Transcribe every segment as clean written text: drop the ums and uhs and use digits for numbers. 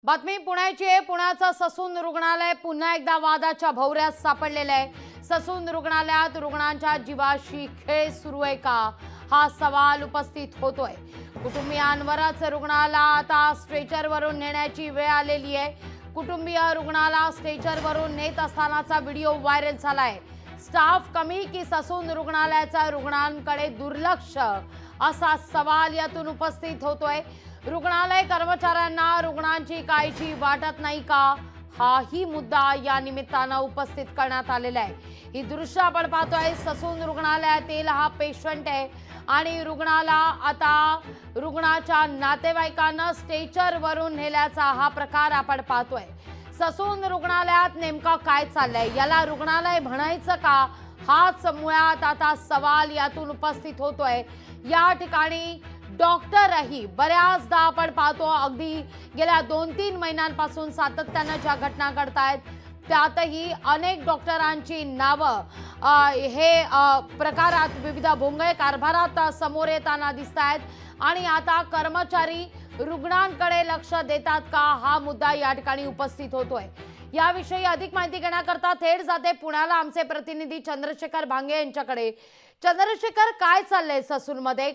बातमी पुण्याची आहे। पुण्याचं ससून रुग्णालय पुन्हा एकदा वादाच्या भोवऱ्यात सापडलेलं आहे। ससून रुग्णालयात रुग्णांच्या जीवाशी खेळ सुरू आहे का, हा सवाल उपस्थित होतोय। कुटुंबियांवरच रुग्णाला आता स्ट्रेचरवरून नेण्याची वेळ आलेली आहे। कुटुंबीय रुग्णाला स्ट्रेचरवरून नेत असतानाचा व्हिडिओ व्हायरल झालाय। स्टाफ कमी की ससून रुग्णालयाचा रुग्णांकडे दुर्लक्ष, असा सवाल यातून उपस्थित होतोय। रुग्णालय कर्मचाऱ्यांना रुग्णांची काळजी वाटत नाही का, हाही मुद्दा या निमित्तानं उपस्थित करण्यात आलेला आहे। ही दृश्य आपण पाहतोय, ससून रुग्णालयातील हा पेशंट आहे आणि रुग्णाला आता रुग्णाच्या नातेवाईकांना स्ट्रेचरवरून नेल्याचा हा प्रकार आपण पाहतोय। ससून रुग्णालयात नेमका काय चाललंय, याला रुग्णालय म्हणायचं का, हाच मुळात आता सवाल यातून उपस्थित होतोय। या ठिकाणी डॉक्टरही बऱ्याचदा आपण पाहतो, अगदी गेल्या 2-3 महिन्यांपासून सातत्यानं ज्या घटना घडतायत त्यातही अनेक डॉक्टरांची नावं हे प्रकारात विविध भोंगळ कारभारात समोर येताना दिसतायत आणि आता कर्मचारी रुग्णांकडे लक्ष देतात का, हा मुद्दा या ठिकाणी उपस्थित होतोय। याविषयी अधिक माहिती घेण्याकरता थेट जाते पुण्याला आमचे प्रतिनिधी चंद्रशेखर भांगे यांच्याकडे। चंद्रशेखर, काय चाललंय ससूनमध्ये?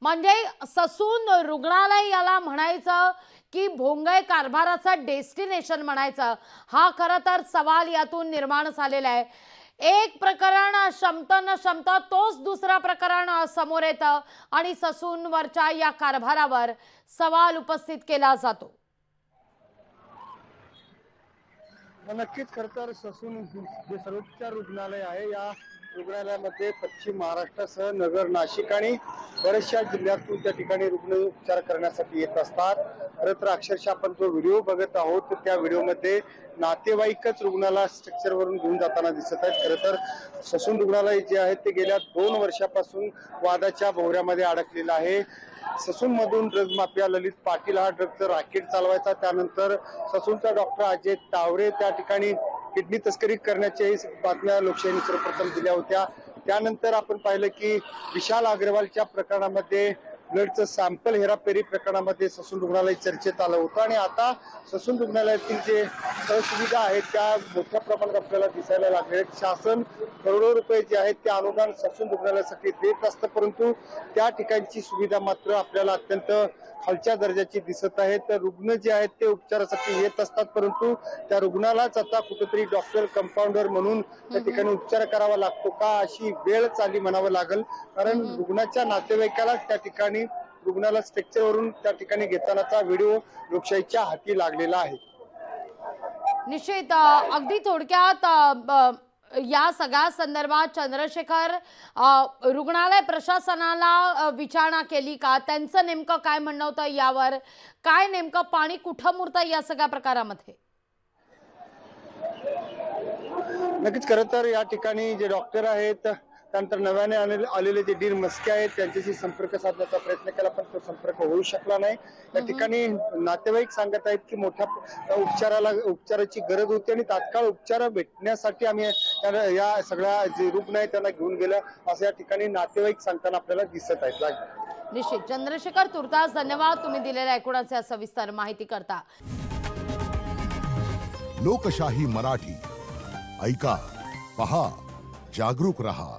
म्हणजे ससून रुग्णालय याला म्हणायचं की भोंगळ कारभाराचं डेस्टिनेशन म्हणायचं, हा खरं तर सवाल यातून निर्माण झालेला आहे। एक प्रकरण शमतं न शमतं तोच दुसरा प्रकरण समोर येतं आणि ससूनवरच्या या कारभारावर सवाल उपस्थित केला जातो। नक्कीच खरं तर ससून जे सर्वोपचार रुग्णालय आहे, या रुग्णालयामध्ये पश्चिम महाराष्ट्रासह नगर, नाशिक आणि बऱ्याचशा जिल्ह्यातून त्या ठिकाणी रुग्ण उपचार करण्यासाठी येत असतात। खरं तर अक्षरशः आपण जो व्हिडिओ बघत आहोत, तर त्या व्हिडिओमध्ये नातेवाईकच रुग्णाला स्ट्रक्चरवरून घेऊन जाताना दिसत आहेत। खरं तर ससून रुग्णालय जे आहे ते गेल्या 2 वर्षापासून वादाच्या भोवऱ्यामध्ये अडकलेलं आहे। ससूनमधून ड्रग्ज माफिया ललित पाटील हा ड्रग्जचं रॅकेट चालवायचा। त्यानंतर ससूनचा डॉक्टर अजय तावरे त्या ठिकाणी किडनी तस्करी करण्याच्याही बातम्या लोकशाहीने सर्वप्रथम दिल्या होत्या। त्यानंतर आपण पाहिलं की विशाल अग्रवालच्या प्रकरणामध्ये ब्लडचं सॅम्पल हेराफेरी प्रकरणामध्ये ससून रुग्णालय चर्चेत आलं होतं आणि आता ससून रुग्णालयातील जे सुविधा आहेत त्या मोठ्या प्रमाणात आपल्याला दिसायला लागले आहेत। शासन करोडो रुपये जे आहेत ते अनुदान ससून रुग्णालयासाठी देत असतं, परंतु त्या ठिकाणची सुविधा मात्र आपल्याला अत्यंत खालच्या दर्जाची दिसत आहे। तर रुग्ण जे आहेत ते उपचारासाठी येत असतात, परंतु त्या रुग्णालाच आता कुठेतरी डॉक्टर कंपाऊंडर म्हणून त्या ठिकाणी उपचार करावा लागतो का, अशी वेळ चालली म्हणावं लागेल। कारण रुग्णाच्या नातेवाईकाला त्या ठिकाणी रुग्णाला स्ट्रक्चरवरून त्या ठिकाणी घेतानाचा व्हिडिओ लोकशाहीच्या हाती लागलेला आहे। निश्चित, अगदी थोडक्यात या सगळ्या संदर्भात चंद्रशेखर, रुग्णालय प्रशासनाला विचारणा केली का, त्यांचं नेमकं काय म्हणणं होतं यावर, काय नेमकं पाणी कुठं मुरतं या सगळ्या प्रकारामध्ये? नक्कीच खरं तर या ठिकाणी जे डॉक्टर आहेत, त्यानंतर नव्याने आलेले जे डीन मस्के आहेत त्यांच्याशी संपर्क साधण्याचा प्रयत्न केला, पण तो संपर्क होऊ शकला नाही। या ठिकाणी नातेवाईक सांगत आहेत की मोठ्या उपचाराची गरज होती आणि तात्काळ उपचार भेटण्यासाठी आम्ही या सगळ्या जे रुग्ण आहेत त्यांना घेऊन गेलं, असं या ठिकाणी नातेवाईक सांगताना आपल्याला दिसत आहेत। निश्चित चंद्रशेखर, तुर्तास धन्यवाद तुम्ही दिलेल्या एकूणच सविस्तर माहिती करता। लोकशाही मराठी ऐका, पहा, जागरूक रहा।